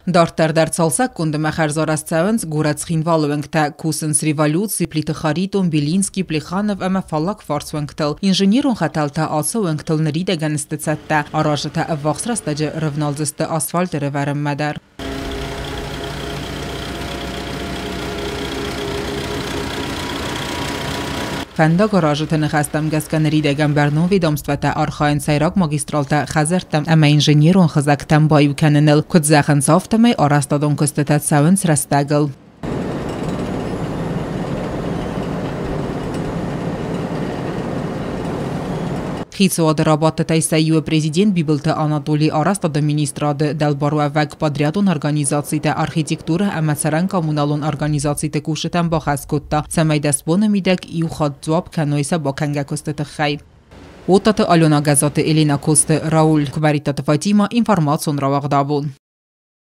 Դարտեր դարձալսակ կունդը մեխարզորած ծավնց գուրած խինվալու ենք թե կուսնս ռիվալյուցի պլիտխարիտուն բիլինսկի պլիխանով էմը ֆալակ վարցու ենք տլ ինժենիրուն խատալ թե ասու ենք տլների դեգանստծատ թե արաժը թե վախսրաս տեջը ռվնալձստը ասֆալտերը վարեմ մադար Fenda garajı tını xəstəm gəskənəri dəgən Bərnon vidomstvētə arxayın sayraq magistralta xəzərtəm əmə inženierun xəzəktəm bayu kənənil küdzəxən saftəməy arastadon küstətət səvən srəstəgil. Хицуады работата Исаиуе президент бибылты Анатолий Арастада министрады Дәлбаруэвәк подрядун организациите архитектура әмәсәрән коммуналун организациите кушетен бахаскутта сәмәйдәспоны мидәк иухад зуаб кәнойса бакәнгә күстеті хәй. Отаты Алена газаты Елена Косты Рауль Кваритаты Фатима информацион равагдабун.